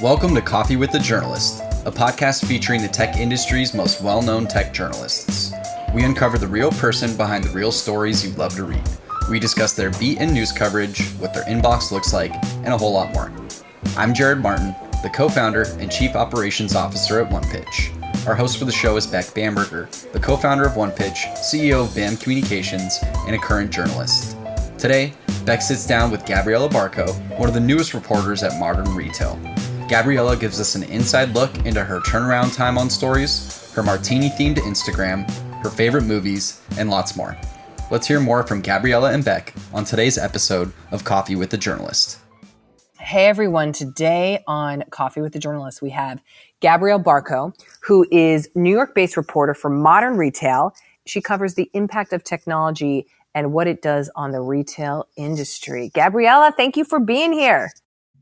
Welcome to Coffee with the Journalist, a podcast featuring the tech industry's most well-known tech journalists. We uncover the real person behind the real stories you love to read. We discuss their beat and news coverage, what their inbox looks like, and a whole lot more. I'm Jared Martin, the co-founder and chief operations officer at OnePitch. Our host for the show is Beck Bamberger, the co-founder of OnePitch, CEO of BAM Communications, and a current journalist. Today, Beck sits down with Gabriela Barkho, one of the newest reporters at Modern Retail. Gabriela gives us an inside look into her turnaround time on stories, her martini-themed Instagram, her favorite movies, and lots more. Let's hear more from Gabriela and Beck on today's episode of Coffee with the Journalist. Hey everyone, today on Coffee with the Journalist, we have Gabriela Barkho, who is New York-based reporter for Modern Retail. She covers the impact of technology and what it does on the retail industry. Gabriela, thank you for being here.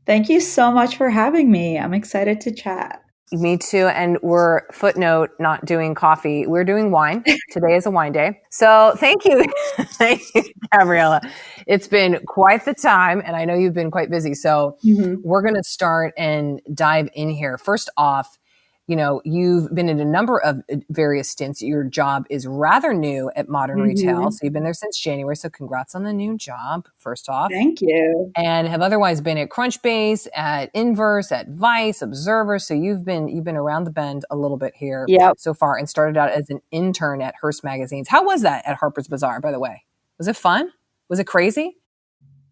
Thank you so much for having me. I'm excited to chat. Me too. And we're footnote not doing coffee. We're doing wine. Today is a wine day. So thank you. Thank you, Gabriela. It's been quite the time and I know you've been quite busy. So we're going to start and dive in here. First off, you know, you've been in a number of various stints. Your job is rather new at Modern Retail. So you've been there since January. So congrats on the new job, first off. Thank you. And have otherwise been at Crunchbase, at Inverse, at Vice, Observer. So you've been around the bend a little bit here so far and started out as an intern at Hearst Magazines. How was that at Harper's Bazaar, by the way? Was it fun? Was it crazy?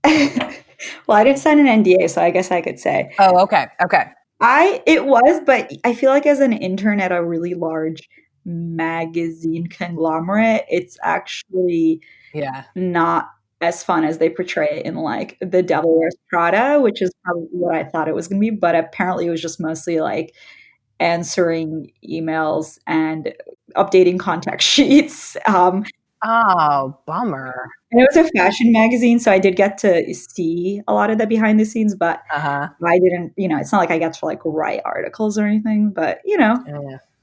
Well, I didn't sign an NDA, so I guess I could say. Oh, okay. It was, but I feel like as an intern at a really large magazine conglomerate, it's actually not as fun as they portray it in like The Devil Wears Prada, which is probably what I thought it was going to be. But apparently it was just mostly like answering emails and updating contact sheets. Oh, bummer. And it was a fashion magazine, so I did get to see a lot of the behind the scenes, but I didn't, it's not like I got to like write articles or anything, but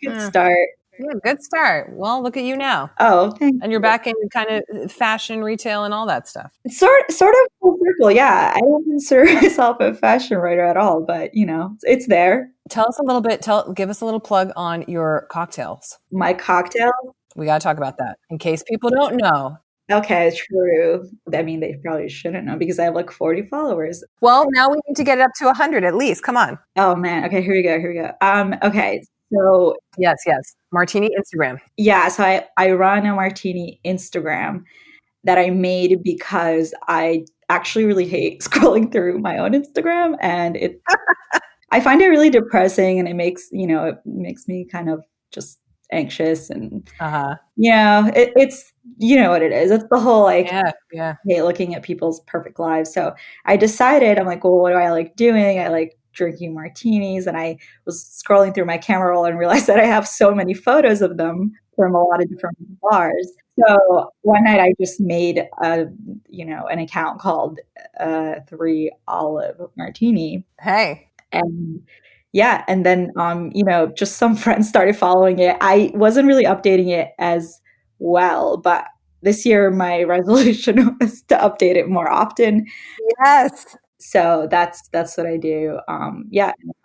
good start. Yeah, good start. Well, look at you now. Oh, thanks. And you're back in kind of fashion, retail, and all that stuff. Sort of full circle, yeah. I don't consider myself a fashion writer at all, but it's there. Tell us a little bit. Give us a little plug on your cocktails. My cocktails? We got to talk about that in case people don't know. Okay, true. I mean, they probably shouldn't know because I have like 40 followers. Well, now we need to get it up to 100 at least. Come on. Oh man. Okay, here we go. Okay. So yes. Martini Instagram. Yeah. So I run a Martini Instagram that I made because I actually really hate scrolling through my own Instagram, and I find it really depressing, and it makes me kind of just anxious, and it's what it is. It's the whole like hate looking at people's perfect lives. So I decided, I'm like, well, what do I like doing? I like drinking martinis, and I was scrolling through my camera roll and realized that I have so many photos of them from a lot of different bars. So one night I just made an account called 3 Olive Martini. Hey. And then, just some friends started following it. I wasn't really updating it as well, but this year my resolution was to update it more often. Yes. So that's what I do.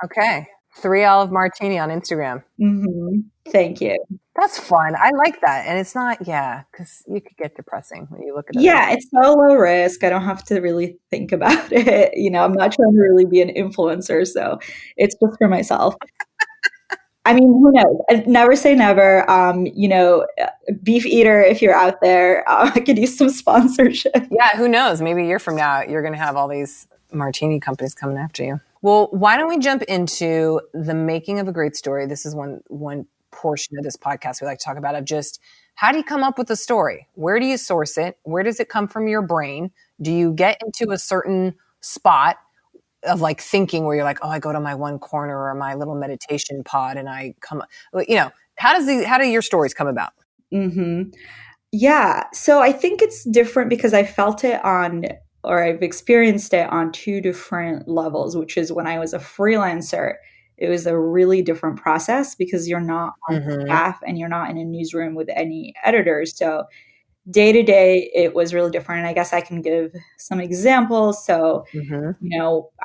Okay. 3 Olive Martini on Instagram. Thank you. That's fun. I like that. And it's not, because you could get depressing when you look at it. Yeah, it's so low risk. I don't have to really think about it. I'm not trying to really be an influencer, so it's just for myself. I mean, who knows? Never say never. Beef Eater, if you're out there, I could use some sponsorship. Yeah, who knows? Maybe a year from now, you're going to have all these martini companies coming after you. Well, why don't we jump into the making of a great story? This is one portion of this podcast we like to talk about, of just how do you come up with a story? Where do you source it? Where does it come from your brain? Do you get into a certain spot of like thinking where you're like, oh, I go to my one corner or my little meditation pod and I come, how do your stories come about? Yeah. So I think it's different because I felt it I've experienced it on 2 different levels, which is when I was a freelancer, it was a really different process because you're not on staff and you're not in a newsroom with any editors. So day to day, it was really different. And I guess I can give some examples. So,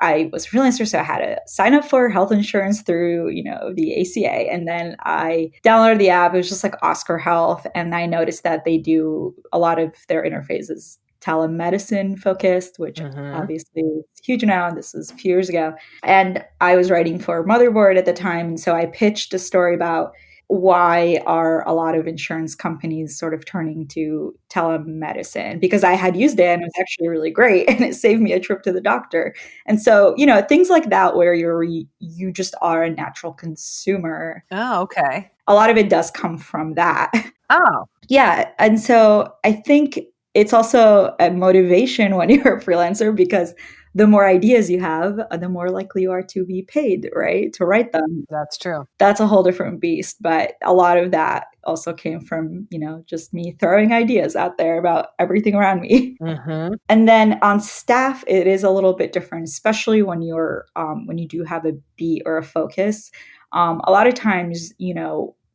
I was a freelancer, so I had to sign up for health insurance through, the ACA. And then I downloaded the app. It was just like Oscar Health. And I noticed that they do a lot of their interfaces telemedicine focused, which obviously is huge now. This was a few years ago. And I was writing for Motherboard at the time. And so I pitched a story about why are a lot of insurance companies sort of turning to telemedicine, because I had used it and it was actually really great and it saved me a trip to the doctor. And so, things like that where you just are a natural consumer. Oh, okay. A lot of it does come from that. Oh. Yeah. And so I think it's also a motivation when you're a freelancer, because the more ideas you have, the more likely you are to be paid, right? To write them. That's true. That's a whole different beast. But a lot of that also came from, just me throwing ideas out there about everything around me. Mm-hmm. And then on staff, it is a little bit different, especially when when you do have a beat or a focus. A lot of times,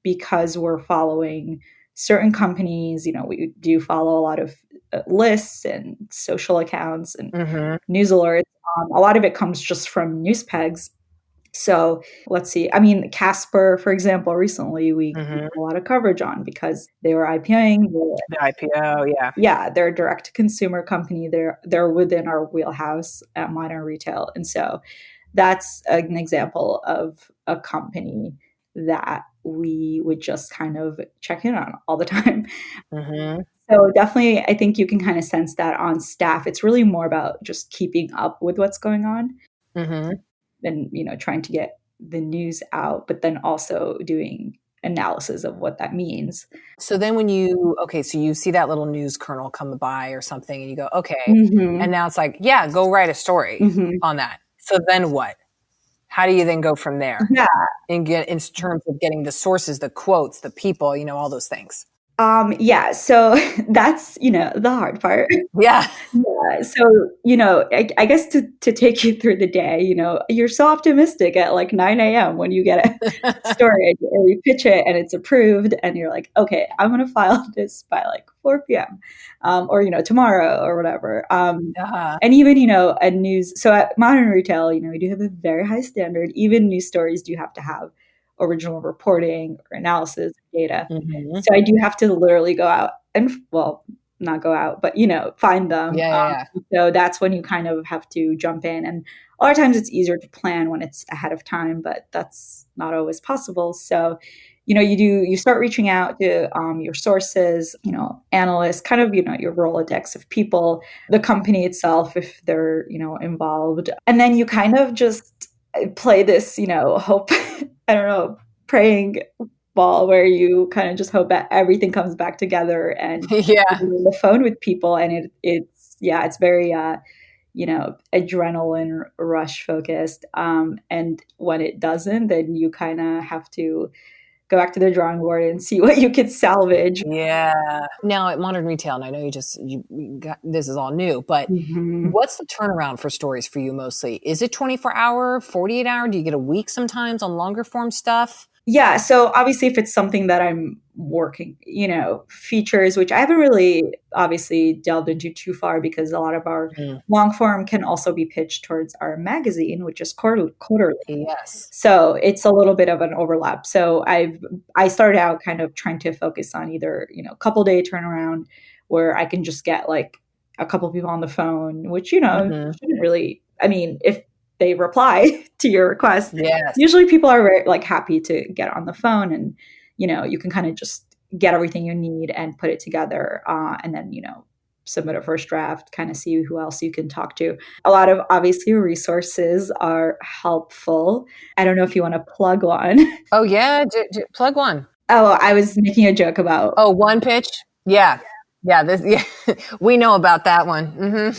because we're following certain companies, we do follow a lot of lists and social accounts and news alerts. A lot of it comes just from news pegs. So let's see. I mean, Casper, for example, recently we got a lot of coverage on because they were IPOing. The IPO, yeah. Yeah, they're a direct-to-consumer company. They're within our wheelhouse at Modern Retail. And so that's an example of a company that we would just kind of check in on all the time. So definitely, I think you can kind of sense that on staff. It's really more about just keeping up with what's going on than, trying to get the news out, but then also doing analysis of what that means. So then so you see that little news kernel come by or something and you go, okay. And now it's like, yeah, go write a story on that. So then what? How do you then go from there? Yeah. And get in terms of getting the sources, the quotes, the people, all those things. Yeah. So that's, the hard part. Yeah. So, I guess to take you through the day, you're so optimistic at like 9 a.m. when you get a story or you pitch it and it's approved and you're like, okay, I'm going to file this by like 4 p.m. Or, tomorrow or whatever. And even, a news. So at Modern Retail, we do have a very high standard. Even news stories do have to have original reporting or analysis data. So I do have to literally go out and, not go out, but, find them. So that's when you kind of have to jump in. And a lot of times it's easier to plan when it's ahead of time, but that's not always possible. So, you start reaching out to your sources, analysts, kind of, your Rolodex of people, the company itself, if they're, involved. And then you kind of just play this, hope, I don't know, praying ball where you kind of just hope that everything comes back together and you're on the phone with people. And it's very, adrenaline rush focused. And when it doesn't, then you kind of have to go back to the drawing board and see what you could salvage. Yeah. Now at Modern Retail, and I know you got, this is all new, but what's the turnaround for stories for you mostly? Is it 24 hour, 48 hour? Do you get a week sometimes on longer form stuff? Yeah. So obviously if it's something that I'm working, features, which I haven't really obviously delved into too far because a lot of our long form can also be pitched towards our magazine, which is quarterly. Yes. So it's a little bit of an overlap. So I started out kind of trying to focus on either, a couple day turnaround where I can just get like a couple people on the phone, which, shouldn't really, if they reply to your request. Yes. Usually people are very happy to get on the phone and, you can kind of just get everything you need and put it together. And then, submit a first draft, kind of see who else you can talk to. A lot of obviously resources are helpful. I don't know if you want to plug one. Oh yeah. Plug one. Oh, I was making a joke about. Oh, One Pitch. Yeah. Yeah. We know about that one.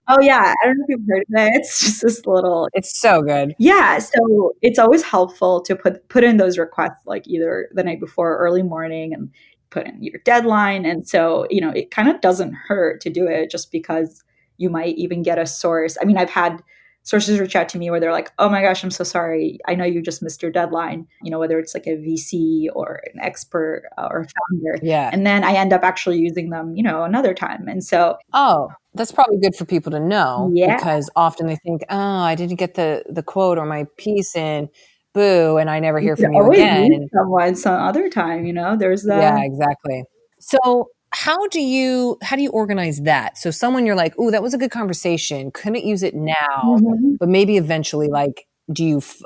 Oh yeah, I don't know if you've heard of it. It's just this little. It's so good. Yeah, so it's always helpful to put in those requests like either the night before or early morning and put in your deadline. And so it kind of doesn't hurt to do it just because you might even get a source. I mean, I've had sources reach out to me where they're like, oh my gosh, I'm so sorry. I know you just missed your deadline, whether it's like a VC or an expert or a founder. Yeah. And then I end up actually using them, another time. And so, oh, that's probably good for people to know Yeah. because often they think, oh, I didn't get the quote or my piece in, boo, and I never hear from you always again. use someone some other time, there's that. Yeah, exactly. So how do you organize that? So someone you're like, oh, that was a good conversation. Couldn't use it now, but maybe eventually, like,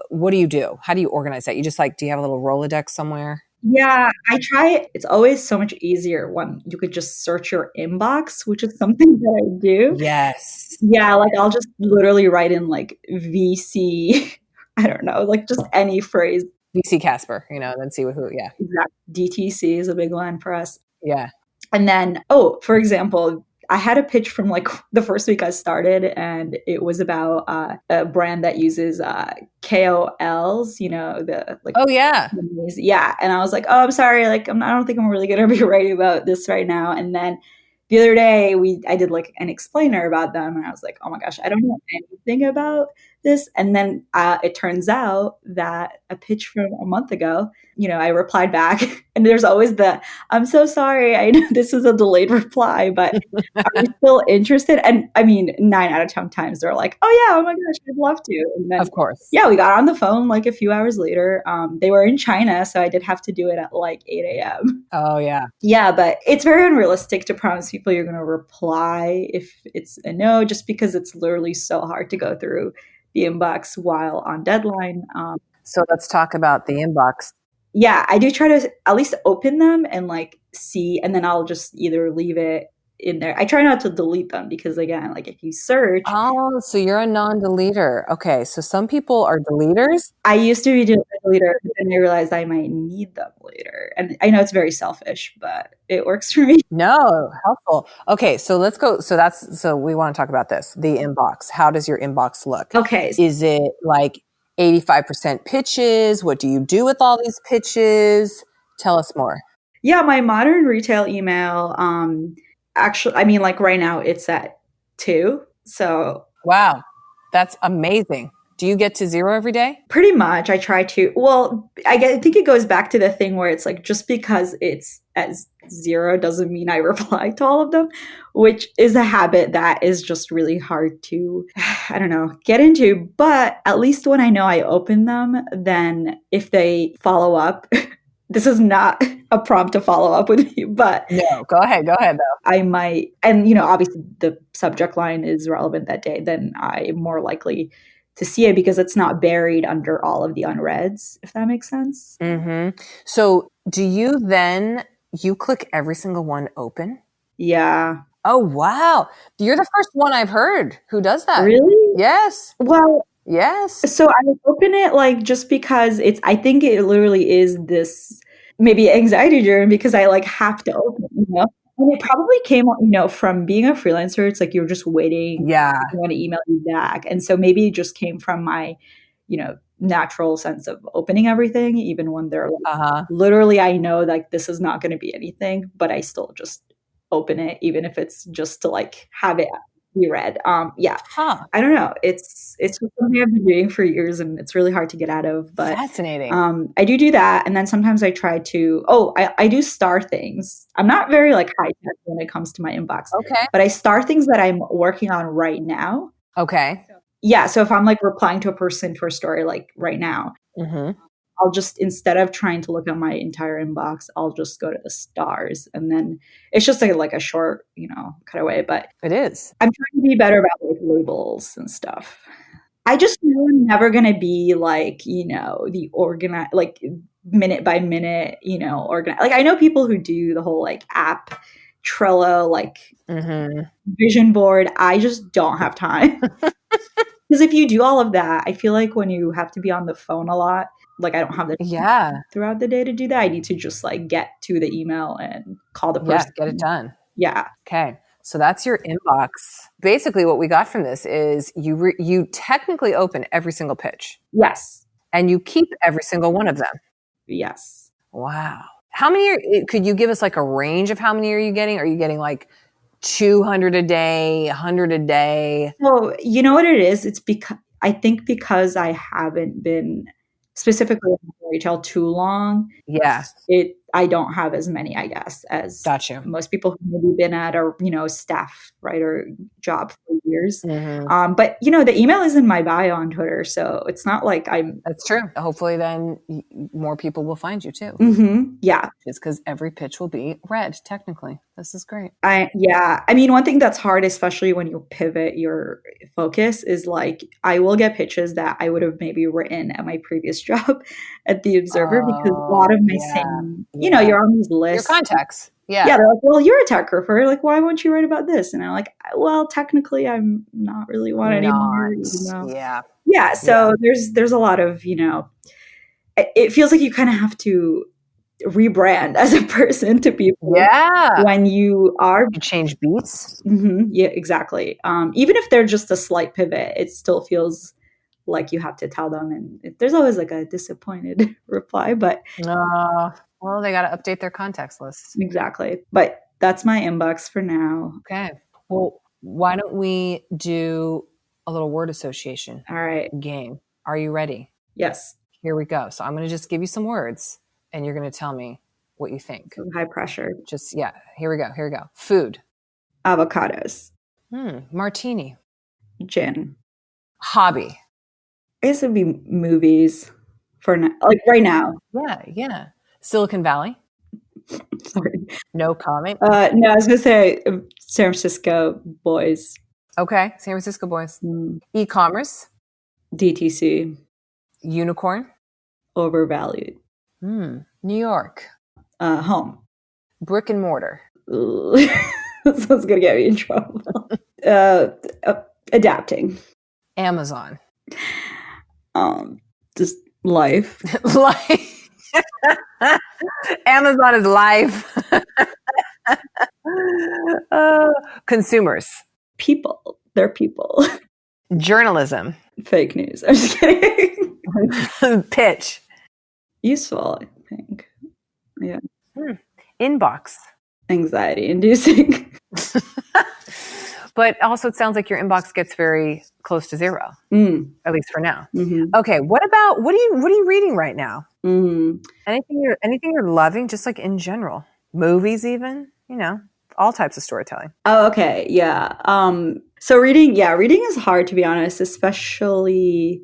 what do you do? How do you organize that? You just like, do you have a little Rolodex somewhere? Yeah, I try. It's always so much easier when you could just search your inbox, which is something that I do. Yes. Yeah, like I'll just literally write in like VC, I don't know, like just any phrase. VC Casper, then see who, yeah. Exactly. DTC is a big one for us. Yeah. And then, for example, I had a pitch from like the first week I started, and it was about a brand that uses KOLs, oh yeah. Yeah. And I was like, oh, I'm sorry. Like, I don't think I'm really going to be writing about this right now. And then the other day I did like an explainer about them, and I was like, oh my gosh, I don't know anything about this. And then it turns out that a pitch from a month ago, I replied back, and there's always I'm so sorry. I know this is a delayed reply, but are you still interested? And I mean, 9 out of 10 times they're like, oh yeah, oh my gosh, I'd love to. And then, of course. Yeah, we got on the phone like a few hours later. They were in China, so I did have to do it at like 8 a.m. Oh yeah. Yeah, but it's very unrealistic to promise people you're going to reply if it's a no, just because it's literally so hard to go through the inbox while on deadline. So let's talk about the inbox. Yeah, I do try to at least open them and like see, and then I'll just either leave it in there. I try not to delete them because, again, like if you search. Oh, so you're a non-deleter. Okay, so some people are deleters. I used to be a deleter, but then I realized I might need them later. And I know it's very selfish, but it works for me. No, helpful. Okay, so let's go. So we want to talk about this, the inbox. How does your inbox look? Okay. Is it like 85% pitches? What do you do with all these pitches? Tell us more. Yeah, my modern retail email, actually, I mean, like right now it's at 2. So wow, that's amazing. Do you get to 0 every day? Pretty much. I try to. Well, I think it goes back to the thing where it's like, just because it's at 0 doesn't mean I reply to all of them, which is a habit that is just really hard to, I don't know, get into. But at least when I know I open them, then if they follow up, this is not a prompt to follow up with you, but no, go ahead though. I might, and obviously the subject line is relevant that day, then I'm more likely to see it because it's not buried under all of the unreads, if that makes sense. Mm-hmm. So do you click every single one open? Yeah. Oh, wow. You're the first one I've heard who does that. Really? Yes. Well, yes. So I open it like just because I think it literally is this maybe anxiety driven because I like have to open it, And it probably came, from being a freelancer. It's like you're just waiting. Yeah. I want to email you back. And so maybe it just came from my, natural sense of opening everything, even when they're like, literally, I know like this is not going to be anything, but I still just open it, even if it's just to like have it be read. Yeah. Huh. I don't know. It's just something I've been doing for years, and it's really hard to get out of. But fascinating. I do that, and then sometimes I try to. I do star things. I'm not very like high tech when it comes to my inbox. Okay. But I star things that I'm working on right now. Okay. Yeah. So if I'm like replying to a person for a story like right now, I'll just, instead of trying to look at my entire inbox, I'll just go to the stars, and then it's just like a short, cutaway. But it is. I'm trying to be better about like labels and stuff. I just know I'm never gonna be like, the organized, like minute by minute, organized. Like I know people who do the whole like app Trello, like vision board. I just don't have time. Because if you do all of that, I feel like when you have to be on the phone a lot, like I don't have the time throughout the day to do that. I need to just like get to the email and call the person. Get it done. Yeah. Okay. So that's your inbox. Basically what we got from this is you technically open every single pitch. Yes. And you keep every single one of them. Yes. Wow. How many could you give us like a range of how many are you getting? Are you getting like 200 a day, 100 a day? Well, you know what it is? It's because I think because I haven't been specifically in retail too long, Yeah. I don't have as many, I guess, as Got you. most people who've maybe been at a, staff writer job for years. Mm-hmm. But the email is in my bio on Twitter, so it's not like I'm. That's true. Hopefully then more people will find you too. Mm-hmm, yeah. It's because every pitch will be read, technically. This is great. I mean, one thing that's hard, especially when you pivot your focus, is like I will get pitches that I would have maybe written at my previous job at the Observer because a lot of my same, you're on these lists. Your contacts. Yeah. Yeah, they're like, well, you're a tech reporter. Like, why won't you write about this? And I'm like, well, technically, I'm not really one anymore. Yeah. Yeah. So there's a lot of, it feels like you kind of have to rebrand as a person to people. Yeah. When you change beats. Mm-hmm, yeah, exactly. Even if they're just a slight pivot, it still feels like you have to tell them. And there's always like a disappointed reply, but. Well, they got to update their contacts list. Exactly. But that's my inbox for now. Okay. Well, why don't we do a little word association? All right. Game. Are you ready? Yes. Here we go. So I'm going to just give you some words and you're going to tell me what you think. High pressure. Here we go. Food. Avocados. Martini. Gin. Hobby. I guess it'd be movies for now, like right now. Yeah. Silicon Valley. Sorry. No comment. No, I was going to say San Francisco boys. Okay. San Francisco boys. E-commerce. DTC. Unicorn. Overvalued. New York. Home. Brick and mortar. This one's going to get me in trouble. Adapting. Amazon. Just life. Life. Amazon is life. Consumers. People. They're people. Journalism. Fake news. I'm just kidding. Pitch. Useful, I think. Yeah. Inbox. Anxiety inducing. But also it sounds like your inbox gets very close to zero, at least for now. Mm-hmm. Okay. What are you reading right now? Mm-hmm. Anything you're loving, just like in general, movies, even, all types of storytelling. Oh, okay. Yeah. So reading is hard, to be honest, especially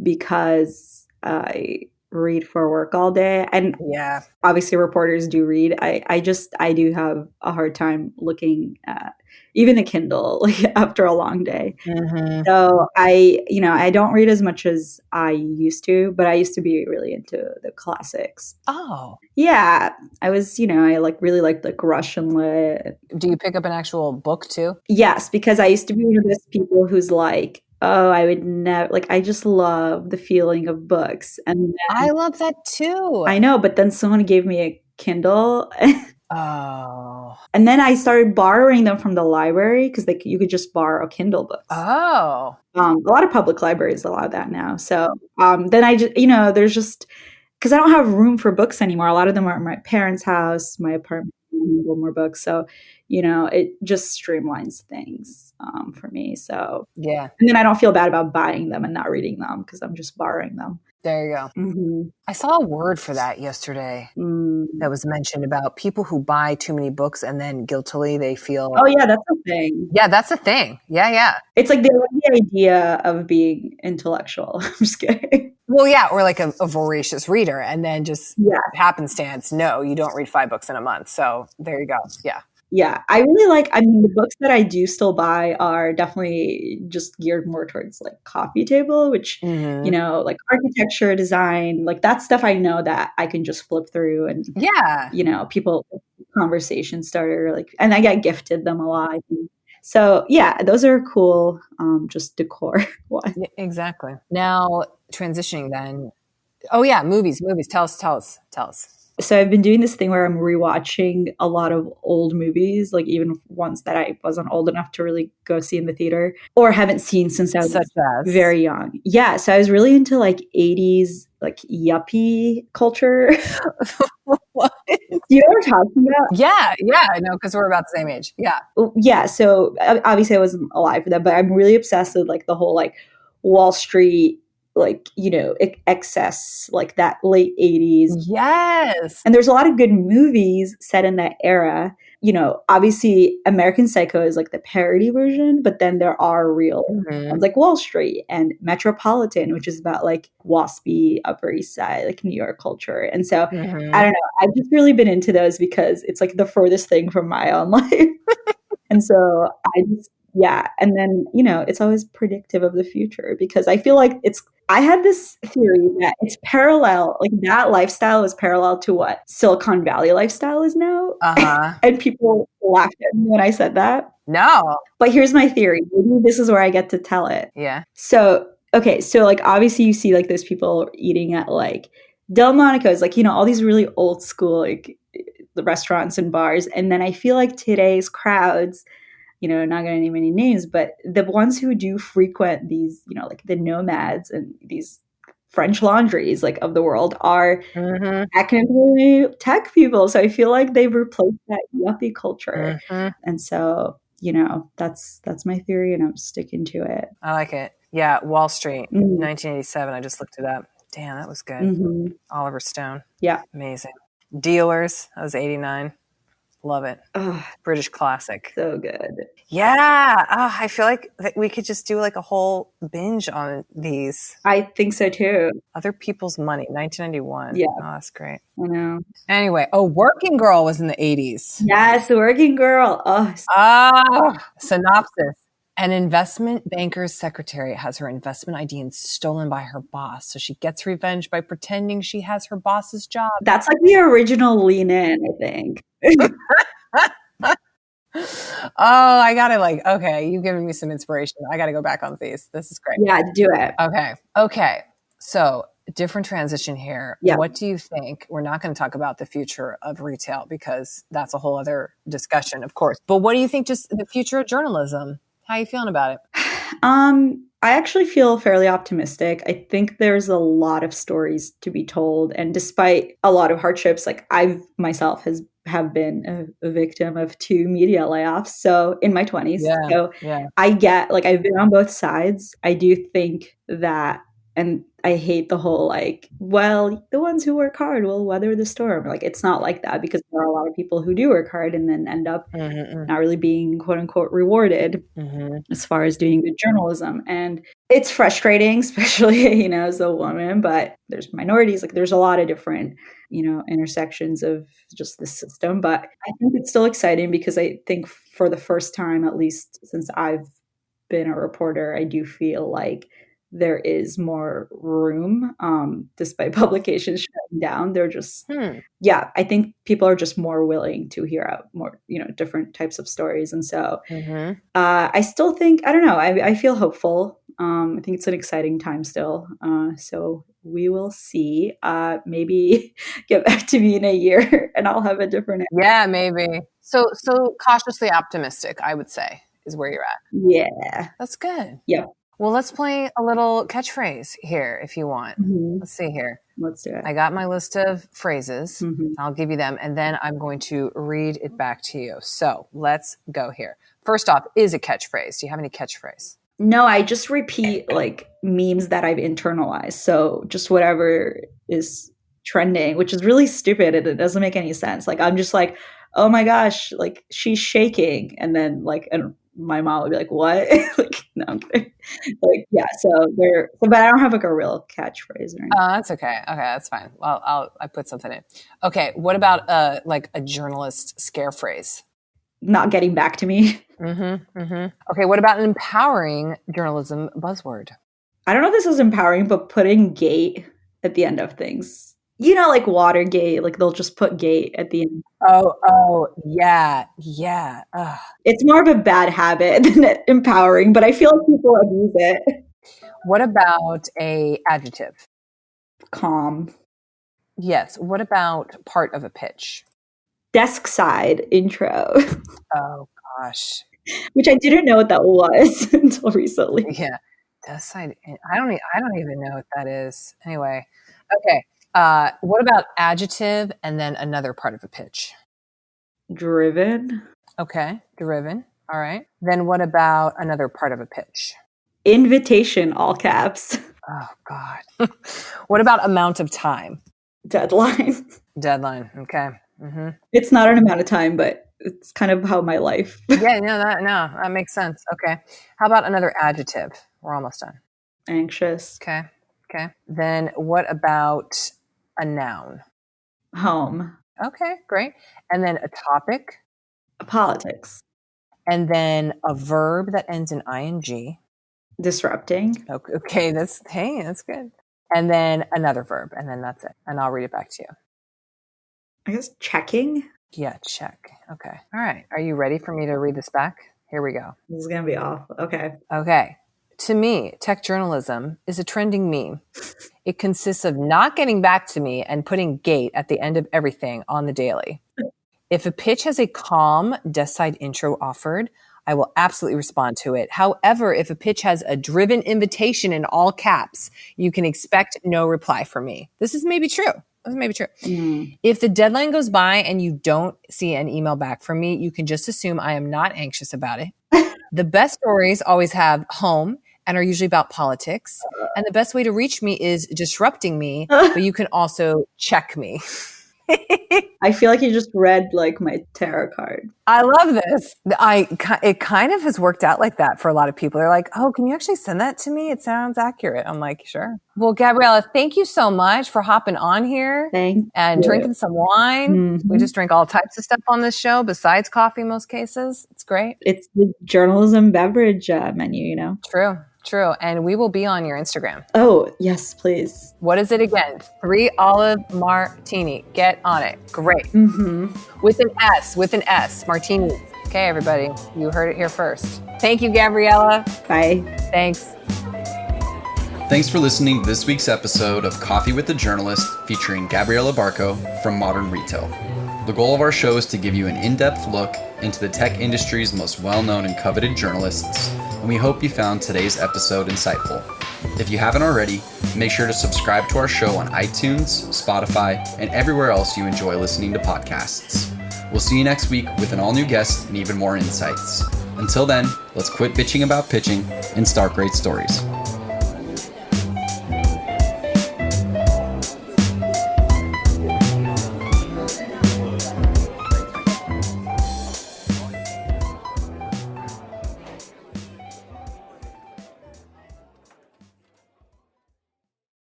because I read for work all day. And obviously reporters do read. I do have a hard time looking at even a Kindle like after a long day. Mm-hmm. So I don't read as much as I used to, but I used to be really into the classics. Oh. Yeah. I was, I really liked like Russian lit. Do you pick up an actual book too? Yes, because I used to be one of those people who's like, oh, I would never, like, I just love the feeling of books. And then, I love that too. I know, but then someone gave me a Kindle. Oh. And then I started borrowing them from the library because you could just borrow Kindle books. Oh. A lot of public libraries allow that now. So then I just, there's just, because I don't have room for books anymore. A lot of them are at my parents' house, my apartment, a little more books. So, it just streamlines things for me. So, yeah. And then I don't feel bad about buying them and not reading them because I'm just borrowing them. There you go. Mm-hmm. I saw a word for that yesterday that was mentioned about people who buy too many books and then guiltily they feel. Oh, yeah, that's a thing. Yeah, that's a thing. Yeah. It's like the idea of being intellectual. I'm just kidding. Well, yeah, or like a voracious reader and then just happenstance. No, you don't read 5 books in a month. So there you go. Yeah. Yeah, I really the books that I do still buy are definitely just geared more towards like coffee table, which, like architecture, design, like that stuff I know that I can just flip through and, people, conversation starter, like, and I get gifted them a lot. So yeah, those are cool, just decor ones. Yeah, exactly. Now transitioning then. Oh yeah, movies. Tell us. So I've been doing this thing where I'm rewatching a lot of old movies, like even ones that I wasn't old enough to really go see in the theater or haven't seen since I was very young. Yeah. So I was really into like 80s, like yuppie culture. What? Do you know what I'm talking about? Yeah. I know, because we're about the same age. Yeah. Yeah. So obviously I wasn't alive for that, but I'm really obsessed with like the whole like Wall Street, like, excess, like that late 80s. Yes. And there's a lot of good movies set in that era. Obviously American Psycho is like the parody version, but then there are real ones like Wall Street and Metropolitan, which is about like waspy Upper East Side, like New York culture. And so I don't know, I've just really been into those because it's like the furthest thing from my own life. And so and then, it's always predictive of the future because I feel like I had this theory that it's parallel, like that lifestyle is parallel to what Silicon Valley lifestyle is now. And people laughed at me when I said that. No. But here's my theory. Maybe this is where I get to tell it. Yeah. So, okay. So like, obviously you see like those people eating at like Delmonico's, like, all these really old school, like the restaurants and bars. And then I feel like today's crowds, not going to name any names, but the ones who do frequent these, like the nomads and these French laundries like of the world are academically tech people. So I feel like they've replaced that yuppie culture. And so, that's my theory and I'm sticking to it. I like it. Yeah. Wall Street, 1987. I just looked it up. Damn, that was good. Oliver Stone. Yeah. Amazing. Dealers. That was 89. Love it. Ugh, British classic. so good. Yeah. I feel like we could just do like a whole binge on these. I think so too. Other People's Money, 1991. Yeah. Oh, that's great. I know. Anyway, Working Girl was in the 80s. Yes, The Working Girl. Synopsis. An investment banker's secretary has her investment ideas stolen by her boss, so she gets revenge by pretending she has her boss's job. That's like the original Lean In, I think. I gotta okay, you've given me some inspiration. I gotta go back on these. This is great. Yeah, do it. Okay. So different transition here. Yeah. What do you think? We're not going to talk about the future of retail because that's a whole other discussion, of course. But what do you think just the future of journalism? How are you feeling about it? I actually feel fairly optimistic. I think there's a lot of stories to be told. And despite a lot of hardships, like I've myself have been a victim of 2 media layoffs. So in my 20s. Yeah, so yeah. I get, like, I've been on both sides. I do think that, and I hate the whole like, well, the ones who work hard will weather the storm. Like, it's not like that because there are a lot of people who do work hard and then end up not really being quote unquote rewarded as far as doing good journalism. And it's frustrating, especially, as a woman, but there's minorities, like there's a lot of different, intersections of just the system. But I think it's still exciting because I think for the first time, at least since I've been a reporter, I do feel like there is more room, despite publications shutting down. They're just, I think people are just more willing to hear out more, different types of stories. And so I still think, I don't know, I feel hopeful. I think it's an exciting time still. So we will see. Maybe get back to me in a year and I'll have a different answer. Yeah, maybe. So cautiously optimistic, I would say, is where you're at. Yeah. That's good. Yeah. Well, let's play a little catchphrase here if you want. Let's see here. Let's do it. I got my list of phrases. I'll give you them, and then I'm going to read it back to you. So let's go here. First off, is a catchphrase. Do you have any catchphrase? No, I just repeat like memes that I've internalized. So just whatever is trending, which is really stupid and it doesn't make any sense. Like, I'm just like, oh my gosh, like she's shaking. And then and my mom would be like, what? Like, no, I'm kidding. Like, yeah, but I don't have like a real catchphrase or anything. That's okay. Okay, that's fine. Well, I put something in. Okay, what about like a journalist scare phrase? Not getting back to me. Okay, what about an empowering journalism buzzword? I don't know if this is empowering, but putting gate at the end of things. Like Watergate, like they'll just put gate at the end. Oh, yeah. Ugh. It's more of a bad habit than empowering, but I feel like people abuse it. What about a adjective? Calm. Yes. What about part of a pitch? Desk side intro. Oh gosh. Which I didn't know what that was until recently. Yeah. Desk side. I don't even know what that is. Anyway. Okay. What about adjective and then another part of a pitch? Driven. Okay, driven. All right. Then what about another part of a pitch? Invitation, all caps. Oh, God. What about amount of time? Deadline. Deadline. Okay. Mm-hmm. It's not an amount of time, but it's kind of how my life. Yeah, that makes sense. Okay. How about another adjective? We're almost done. Anxious. Okay. Then what about a noun? Home. Okay, great. And then a topic. Politics. And then a verb that ends in ing. Disrupting. Okay, that's good. And then another verb, and then that's it. And I'll read it back to you. I guess checking. Yeah, check. Okay. All right. Are you ready for me to read this back? Here we go. This is going to be awful. Okay. To me, tech journalism is a trending meme. It consists of not getting back to me and putting gate at the end of everything on the daily. If a pitch has a calm, desk-side intro offered, I will absolutely respond to it. However, if a pitch has a driven invitation in all caps, you can expect no reply from me. This is maybe true. If the deadline goes by and you don't see an email back from me, you can just assume I am not anxious about it. The best stories always have home and are usually about politics. And the best way to reach me is disrupting me, but you can also check me. I feel like you just read like my tarot card. I love this. It kind of has worked out like that for a lot of people. They're like, oh, can you actually send that to me? It sounds accurate. I'm like, sure. Well, Gabriela, thank you so much for hopping on here and drinking some wine. Mm-hmm. We just drink all types of stuff on this show besides coffee in most cases. It's great. It's the journalism beverage menu, you know? True. And we will be on your Instagram. Oh, yes, please. What is it again? 3 olive martini. Get on it. Great. Mm-hmm. With an S. Martini. Okay, everybody. You heard it here first. Thank you, Gabriela. Bye. Thanks. Thanks for listening to this week's episode of Coffee with the Journalist featuring Gabriela Barkho from Modern Retail. The goal of our show is to give you an in-depth look into the tech industry's most well-known and coveted journalists, and we hope you found today's episode insightful. If you haven't already, make sure to subscribe to our show on iTunes, Spotify, and everywhere else you enjoy listening to podcasts. We'll see you next week with an all-new guest and even more insights. Until then, let's quit bitching about pitching and start great stories.